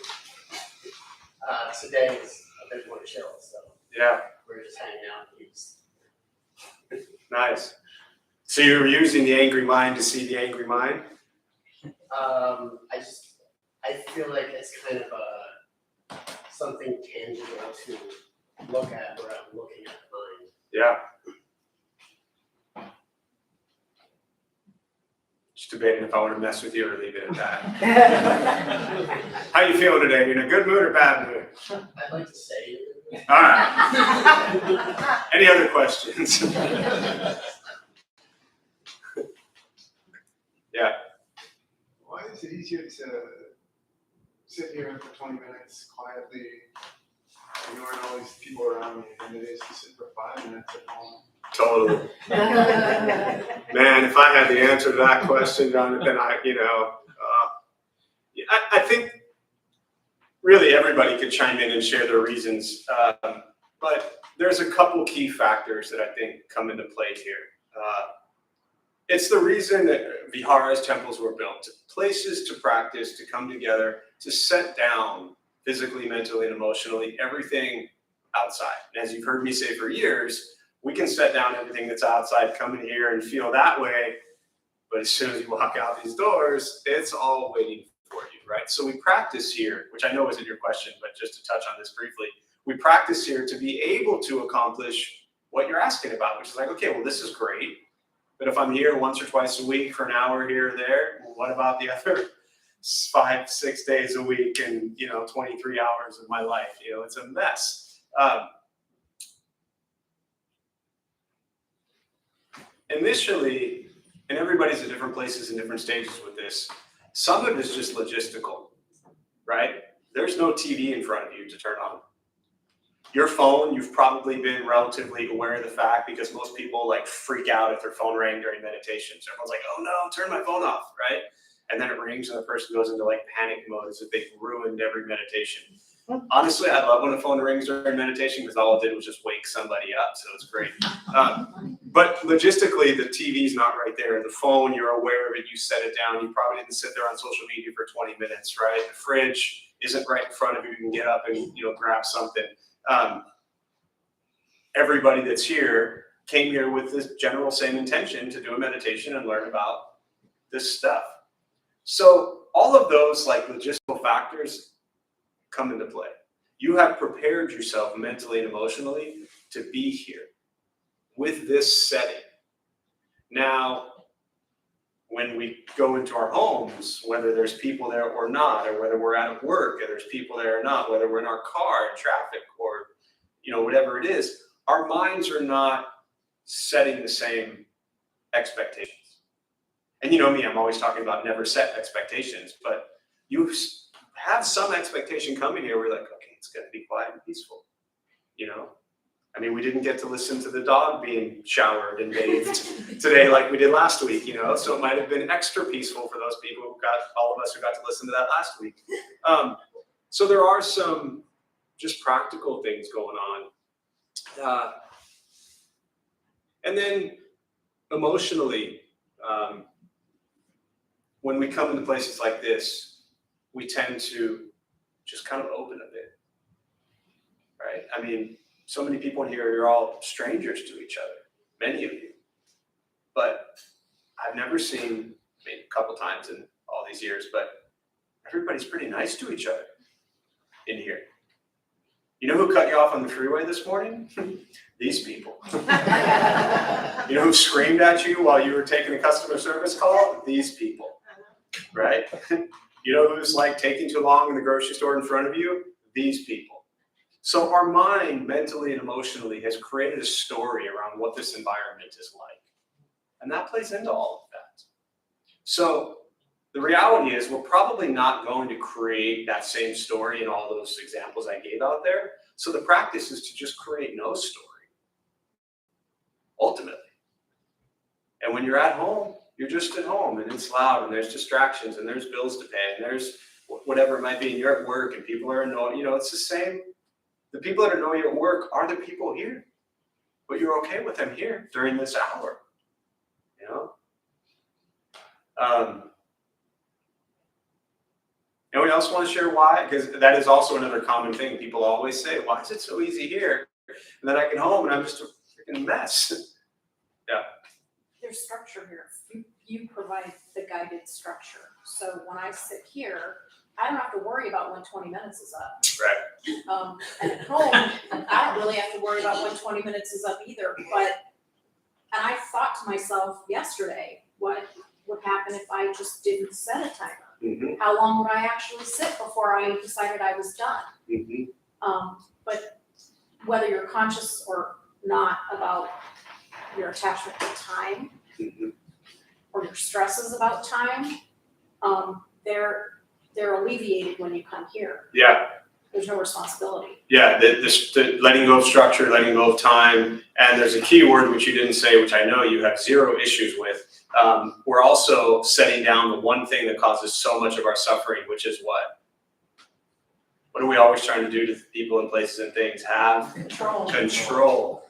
G: Today is a bit more chill, so
A: Yeah,
G: we're just hanging out and he's
A: nice. So you're using the angry mind to see the angry mind?
G: I feel like it's kind of something tangible to look at where I'm looking at the mind.
A: Yeah. Just debating if I want to mess with you or leave it at that. How you feeling today? You in a good mood or bad mood?
G: I'd like to say
A: All right. Any other questions? Yeah.
H: Why is it easier to sit here for 20 minutes quietly, ignoring all these people around me, than it is to sit for 5 minutes at home?
A: Totally. Man, if I had the answer to that question, Jonathan, I think really everybody could chime in and share their reasons. But there's a couple key factors that I think come into play here. It's the reason that viharas, temples were built, places to practice, to come together, to set down physically, mentally, and emotionally, everything outside. And as you've heard me say for years, we can set down everything that's outside, come in here and feel that way, but as soon as you walk out these doors, it's all waiting for you, right? So we practice here, which I know isn't your question, but just to touch on this briefly, we practice here to be able to accomplish what you're asking about, which is like, okay, well, this is great. But if I'm here once or twice a week for an hour here or there, what about the other 5-6 days a week and 23 hours of my life? It's a mess. Initially, and everybody's at different places and different stages with this, some of it is just logistical, right? There's no TV in front of you to turn on. Your phone, you've probably been relatively aware of the fact because most people freak out if their phone rang during meditation. So everyone's like, oh no, turn my phone off, right? And then it rings and the person goes into panic mode as if they've ruined every meditation. Honestly, I love when a phone rings during meditation because all it did was just wake somebody up, so it's great. But logistically, the TV's not right there. The phone, you're aware of it, you set it down. You probably didn't sit there on social media for 20 minutes, right? The fridge isn't right in front of you. You can get up and grab something. Everybody that's here came here with this general same intention to do a meditation and learn about this stuff. So all of those logistical factors come into play. You have prepared yourself mentally and emotionally to be here with this setting. Now, when we go into our homes, whether there's people there or not, or whether we're at work and there's people there or not, whether we're in our car in traffic or whatever it is, our minds are not setting the same expectations. And you know me, I'm always talking about never set expectations, but you have some expectation coming here where you're like, okay, it's going to be quiet and peaceful. We didn't get to listen to the dog being showered and bathed today like we did last week, so it might have been extra peaceful for those people all of us who got to listen to that last week. So there are some just practical things going on. And then emotionally, when we come into places like this, we tend to just kind of open a bit, right? So many people in here, you're all strangers to each other, many of you. But I've never seen, maybe a couple times in all these years, but everybody's pretty nice to each other in here. You know who cut you off on the freeway this morning? These people. You know who screamed at you while you were taking a customer service call? These people, right? You know who's like taking too long in the grocery store in front of you? These people. So our mind, mentally and emotionally, has created a story around what this environment is like. And that plays into all of that. So the reality is we're probably not going to create that same story in all those examples I gave out there. So the practice is to just create no story, ultimately. And when you're at home, you're just at home and it's loud and there's distractions and there's bills to pay and there's whatever it might be, and you're at work and people are annoyed. It's the same. The people that annoy you at work are the people here, but you're okay with them here during this hour. Anyone else want to share why? Because that is also another common thing. People always say, why is it so easy here? And then I get home and I'm just a freaking mess. Yeah.
I: There's structure here. You provide the guided structure. So when I sit here, I don't have to worry about when 20 minutes is up.
A: Right.
I: And at home, I don't really have to worry about when 20 minutes is up either. And I thought to myself yesterday, what would happen if I just didn't set a timer?
A: Mm-hmm.
I: How long would I actually sit before I decided I was done?
A: Mm-hmm.
I: But whether you're conscious or not about your attachment to time,
A: Mm-hmm.
I: or your stresses about time, they're alleviated when you come here.
A: Yeah.
I: There's no responsibility.
A: Yeah, the letting go of structure, letting go of time, and there's a key word which you didn't say, which I know you have zero issues with. We're also setting down the one thing that causes so much of our suffering, which is what? What are we always trying to do to people and places and things? Have control.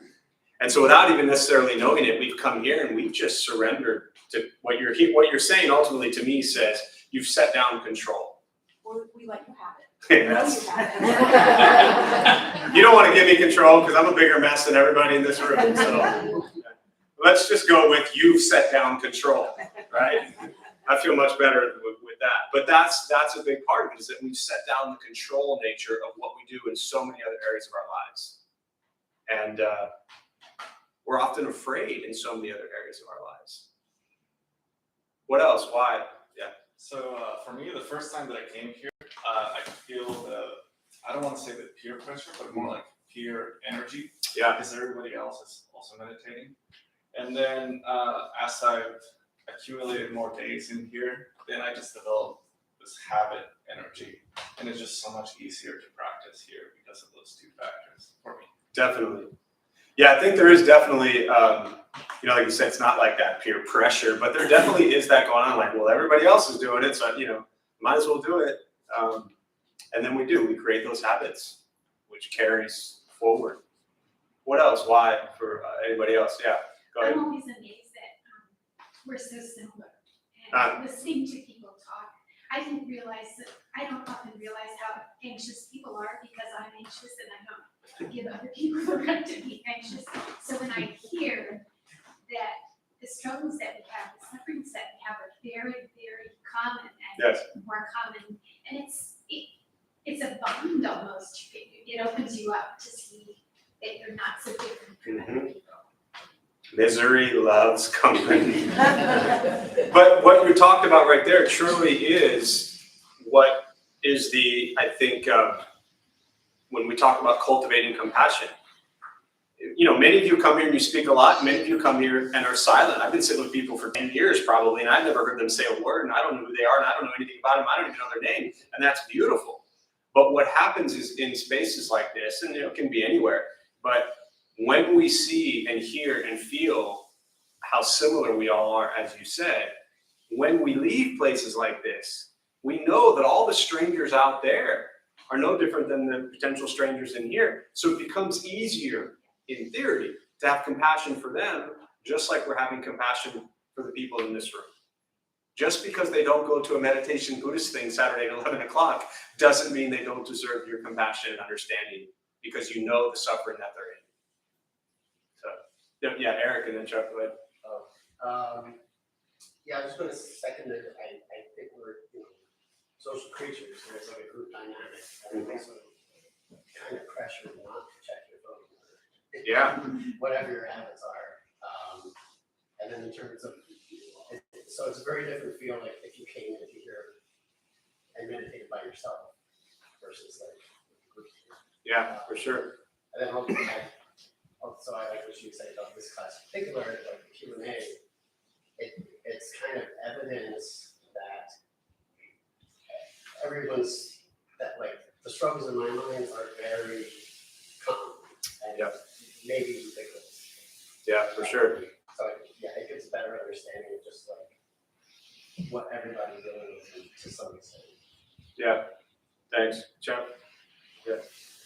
A: And so without even necessarily knowing it, we've come here and we've just surrendered to what you're saying ultimately to me says, you've set down control.
I: We let you have it.
A: Yes.
I: You have it.
A: You don't want to give me control because I'm a bigger mess than everybody in this room. So let's just go with you've set down control, right? I feel much better with that. But that's a big part of it, is that we've set down the control nature of what we do in so many other areas of our lives. And we're often afraid in so many other areas of our lives. What else? Why? Yeah.
J: So for me, the first time that I came here, I could feel I don't want to say the peer pressure, but more like peer energy.
A: Yeah.
J: Because everybody else is also meditating. And then as I've accumulated more days in here, then I just developed this habit energy. And it's just so much easier to practice here because of those two factors for me.
A: Definitely. Yeah, I think there is definitely, like you said, it's not like that peer pressure, but there definitely is that going on. Like, well, everybody else is doing it, so, might as well do it. And then we create those habits, which carries forward. What else? Why for anybody else? Yeah, go ahead.
K: I'm always amazed that we're so similar. And listening to people talk, I don't often realize how anxious people are because I'm anxious and I don't give other people the right to be anxious. So when I hear that the struggles that we have, the sufferings that we have are very, very common and more common, and it's a bond almost. It opens you up to see that you're not so different from other people.
A: Misery loves company. But what you talked about right there truly is what is I think, when we talk about cultivating compassion. Many of you come here and you speak a lot. Many of you come here and are silent. I've been sitting with people for 10 years probably, and I've never heard them say a word, and I don't know who they are, and I don't know anything about them. I don't even know their name, and that's beautiful. But what happens is in spaces like this, and it can be anywhere, but when we see and hear and feel how similar we all are, as you said, when we leave places like this, we know that all the strangers out there are no different than the potential strangers in here. So it becomes easier, in theory, to have compassion for them, just like we're having compassion for the people in this room. Just because they don't go to a meditation Buddhist thing Saturday at 11 o'clock doesn't mean they don't deserve your compassion and understanding, because you know the suffering that they're in. So, yeah, Eric, and then Chuck, go ahead.
G: Yeah, I was going to second it. I think we're social creatures, so it's like a group dynamic. And also kind of pressure not to check your phone.
A: Yeah.
G: Whatever your habits are. And then in terms of, so it's a very different feel like if you came into here and meditated by yourself versus like a group.
A: Yeah, for sure.
G: And then also I like what you said about this class in particular, like the Q&A. It's kind of evidence that that like the struggles in my mind are very common and
A: Yep.
G: maybe ridiculous.
A: Yeah, for sure.
G: So yeah, it gives a better understanding of just like what everybody's dealing with to some extent.
A: Yeah, thanks, Jeff.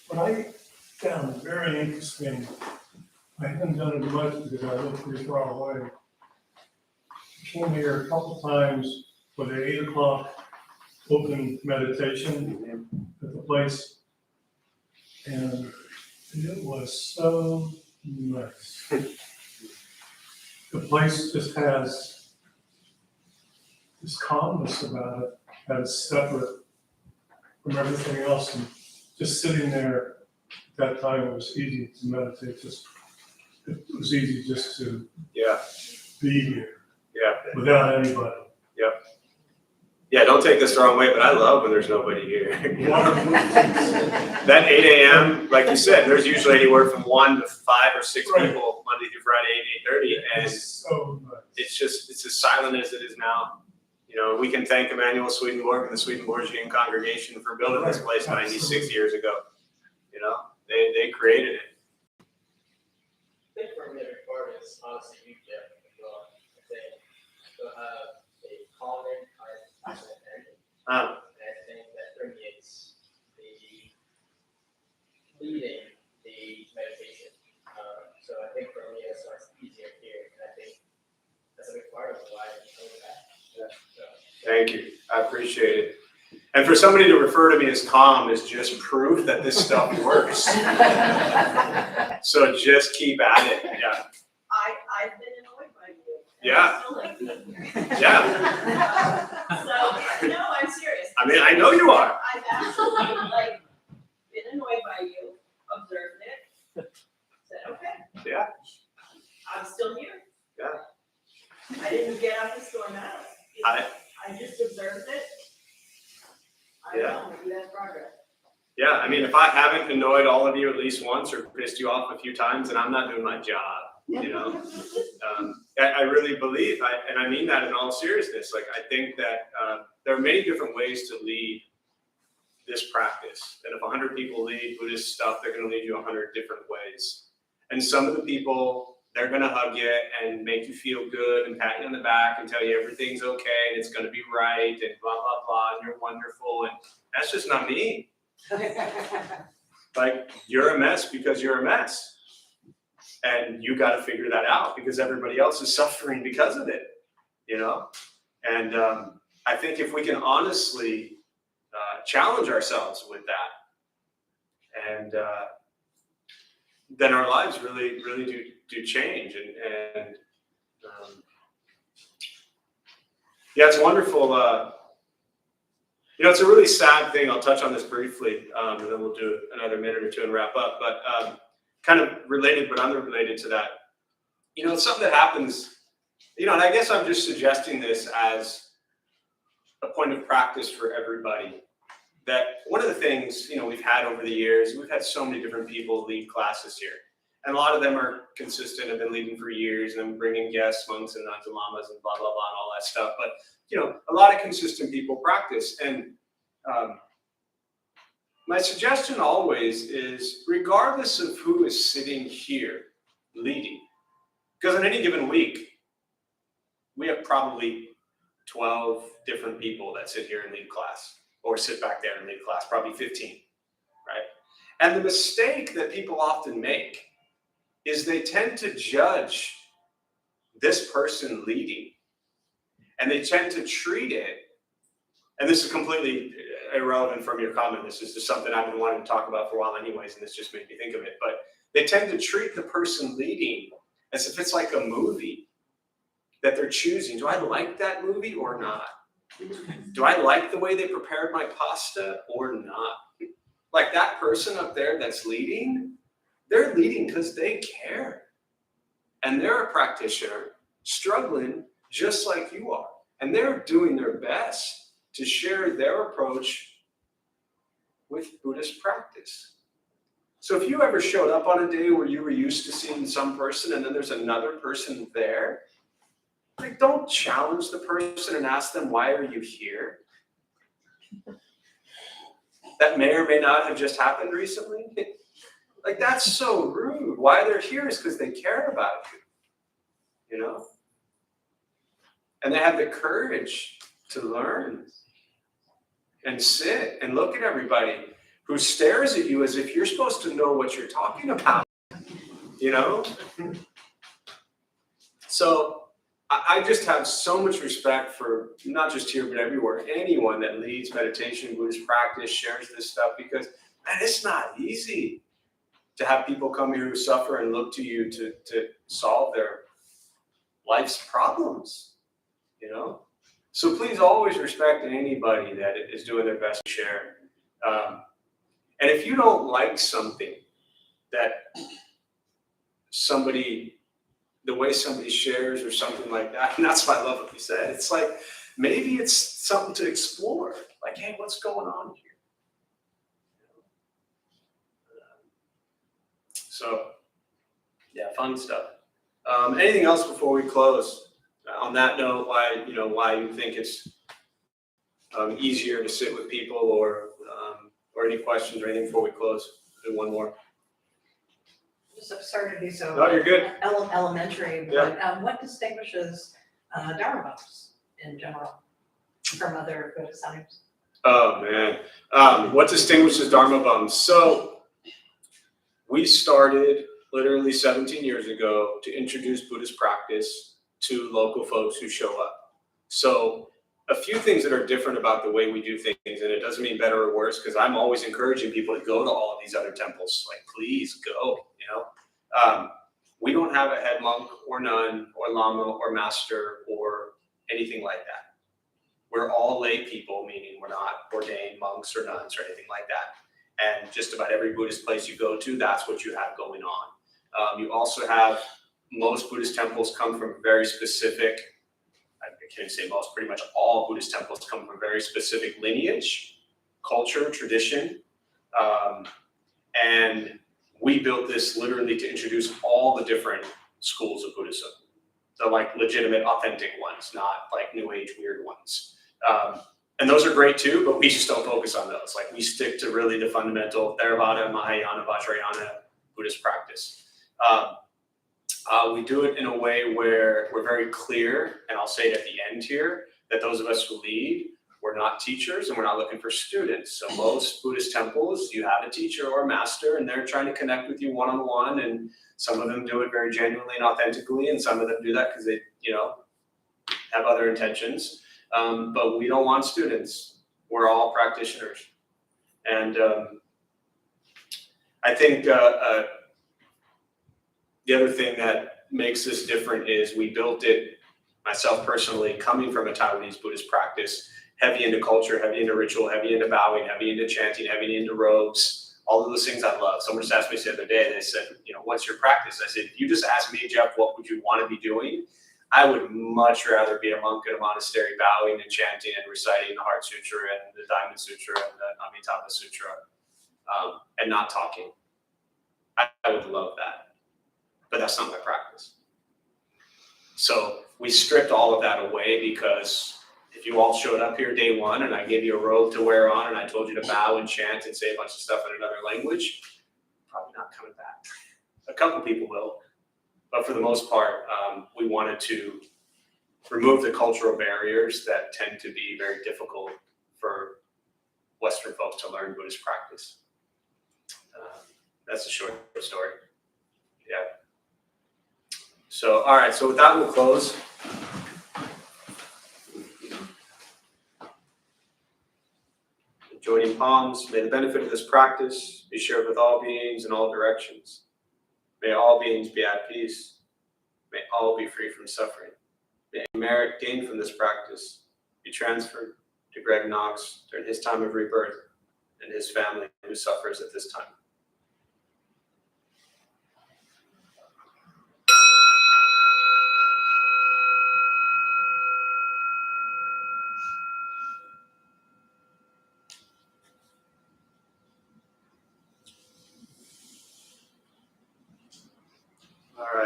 L: What I found very interesting, I haven't done it much because I live pretty far away. I came here a couple times for the 8 o'clock open meditation at the place. And it was so nice. The place just has this calmness about it that is separate from everything else. And just sitting there at that time, it was easy to meditate. It was easy just to be here without anybody.
A: Yeah, don't take this the wrong way, but I love when there's nobody here. That 8 a.m., like you said, there's usually anywhere from 1 to 5 or 6 people Monday through Friday, 8:30, and
L: so nice.
A: it's as silent as it is now. You know, we can thank Emmanuel Swedenborg and the Swedenborgian congregation for building this place 96 years ago. You know, they created it.
E: I think for me, the part is honestly you, Jeff, as well. I think you'll have a calming, passionate energy. And I think that permeates the leading the meditation. So I think for me, it's much easier here. And I think that's a big part of why I'm coming back. So.
A: Thank you. I appreciate it. And for somebody to refer to me as calm is just proof that this stuff works. So just keep at it. Yeah.
C: I've been annoyed by you. And
A: Yeah.
C: I still like being here.
A: Yeah.
C: So, no, I'm serious.
A: I mean, I know you are.
C: I've actually like been annoyed by you, observed it, said, okay.
A: Yeah.
C: I'm still here.
A: Yeah.
C: I didn't get up and storm out. I just observed it. I don't know, maybe that's progress.
A: Yeah, I mean, if I haven't annoyed all of you at least once or pissed you off a few times, then I'm not doing my job, you know? I really believe, and I mean that in all seriousness, like I think that there are many different ways to lead this practice. And if 100 people lead Buddhist stuff, they're gonna lead you 100 different ways. And some of the people, they're gonna hug you and make you feel good and pat you on the back and tell you everything's okay and it's gonna be right and blah, blah, blah, and you're wonderful. And that's just not me. Like, you're a mess because you're a mess. And you gotta figure that out because everybody else is suffering because of it, you know? And I think if we can honestly challenge ourselves with that, and then our lives really do change. And yeah, it's wonderful. You know, it's a really sad thing. I'll touch on this briefly, and then we'll do another minute or two and wrap up. But kind of related, but unrelated to that. You know, it's something that happens, you know, and I guess I'm just suggesting this as a point of practice for everybody. That one of the things, you know, we've had over the years, we've had so many different people lead classes here. And a lot of them are consistent, have been leading for years, and bringing guests, monks and nuns and lamas and blah, blah, blah, and all that stuff. But, you know, a lot of consistent people practice. And my suggestion always is, regardless of who is sitting here leading, because in any given week, we have probably 12 different people that sit here and lead class, or sit back there and lead class, probably 15, right? And the mistake that people often make is they tend to judge this person leading, and they tend to treat it, and this is completely irrelevant from your comment, this is just something I've been wanting to talk about for a while anyways, and this just made me think of it, but they tend to treat the person leading as if it's like a movie that they're choosing. Do I like that movie or not? Do I like the way they prepared my pasta or not? Like that person up there that's leading, they're leading because they care. And they're a practitioner struggling just like you are. And they're doing their best to share their approach with Buddhist practice. So if you ever showed up on a day where you were used to seeing some person and then there's another person there, like, don't challenge the person and ask them, why are you here? That may or may not have just happened recently. Like, that's so rude. Why they're here is because they care about you, you know? And they have the courage to learn and sit and look at everybody who stares at you as if you're supposed to know what you're talking about, you know? So I just have so much respect for, not just here, but everywhere, anyone that leads meditation, Buddhist practice, shares this stuff, because, man, it's not easy to have people come here who suffer and look to you to solve their life's problems, you know? So please always respect anybody that is doing their best to share. And if you don't like something that the way somebody shares or something like that, and that's why I love what you said, it's like, maybe it's something to explore. Like, hey, what's going on here? So, yeah, fun stuff. Anything else before we close? On that note, why you think it's easier to sit with people, or any questions or anything before we close? Do one more.
C: Just sorry to be so.
A: No, you're good.
C: Elementary,
A: Yeah.
C: but what distinguishes Dharma bumps in general from other Buddhist centers?
A: Oh man, what distinguishes Dharma bums? So we started literally 17 years ago to introduce Buddhist practice to local folks who show up. So a few things that are different about the way we do things, and it doesn't mean better or worse, because I'm always encouraging people to go to all of these other temples. Like, please go, you know. We don't have a head monk or nun or lama or master or anything like that. We're all lay people, meaning we're not ordained monks or nuns or anything like that. And just about every Buddhist place you go to, that's what you have going on. You also have, most Buddhist temples come from very specific, I can't say most, pretty much all Buddhist temples come from very specific lineage, culture, tradition. And we built this literally to introduce all the different schools of Buddhism. The like legitimate, authentic ones, not like new age weird ones. And those are great too, but we just don't focus on those. Like, we stick to really the fundamental Theravada, Mahayana, Vajrayana Buddhist practice. We do it in a way where we're very clear, and I'll say it at the end here, that those of us who lead, we're not teachers and we're not looking for students. So most Buddhist temples, you have a teacher or a master, and they're trying to connect with you one-on-one, and some of them do it very genuinely and authentically, and some of them do that because they, have other intentions. But we don't want students. We're all practitioners. And I think the other thing that makes this different is we built it, myself personally, coming from a Taiwanese Buddhist practice, heavy into culture, heavy into ritual, heavy into bowing, heavy into chanting, heavy into robes, all of those things I love. Someone just asked me the other day, they said, what's your practice? I said, if you just asked me, Jeff, what would you want to be doing? I would much rather be a monk in a monastery bowing and chanting and reciting the Heart Sutra and the Diamond Sutra and the Amitabha Sutra, and not talking. I would love that, but that's not my practice. So we stripped all of that away, because if you all showed up here day one and I gave you a robe to wear on and I told you to bow and chant and say a bunch of stuff in another language, probably not coming back. A couple people will, but for the most part, we wanted to remove the cultural barriers that tend to be very difficult for Western folks to learn Buddhist practice. That's a short story. Yeah. So, all right, so with that, we'll close. Joining palms, may the benefit of this practice be shared with all beings in all directions. May all beings be at peace. May all be free from suffering. May merit gained from this practice be transferred to Greg Knox during his time of rebirth and his family who suffers at this time.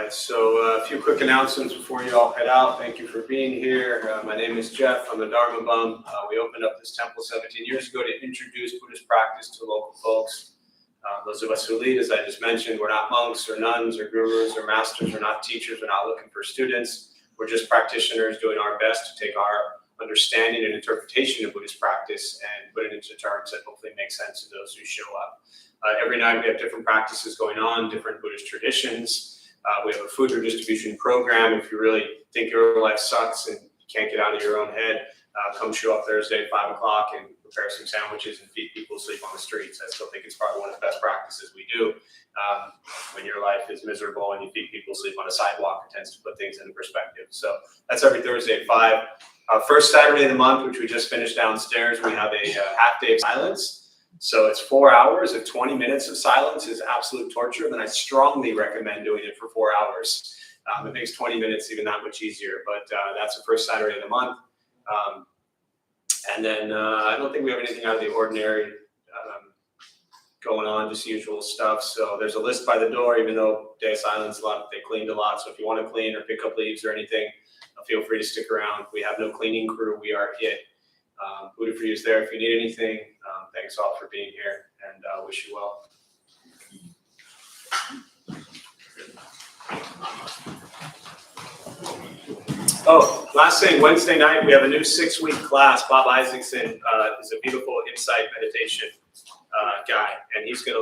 A: right, so a few quick announcements before you all head out. Thank you for being here. My name is Jeff. I'm a Dharma bum. We opened up this temple 17 years ago to introduce Buddhist practice to local folks. Those of us who lead, as I just mentioned, we're not monks or nuns or gurus or masters. We're not teachers. We're not looking for students. We're just practitioners doing our best to take our understanding and interpretation of Buddhist practice and put it into terms that hopefully make sense to those who show up. Every night we have different practices going on, different Buddhist traditions. We have a food redistribution program. If you really think your life sucks and you can't get out of your own head, come show up Thursday at 5 o'clock and prepare some sandwiches and feed people who sleep on the streets. I still think it's probably one of the best practices we do. When your life is miserable and you feed people sleep on a sidewalk, it tends to put things into perspective. So that's every Thursday at 5. First Saturday of the month, which we just finished downstairs, we have a half day of silence. So it's 4 hours. If 20 minutes of silence is absolute torture, then I strongly recommend doing it for 4 hours. It makes 20 minutes even that much easier, but that's the first Saturday of the month. And then I don't think we have anything out of the ordinary going on, just usual stuff. So there's a list by the door, even though day of silence, they cleaned a lot. So if you want to clean or pick up leaves or anything, feel free to stick around. We have no cleaning crew. We are it. Buddha Free is there if you need anything. Thanks all for being here, and wish you well. Oh, last thing, Wednesday night, we have a new 6-week class. Bob Isaacson is a beautiful insight meditation guy, and he's going to lead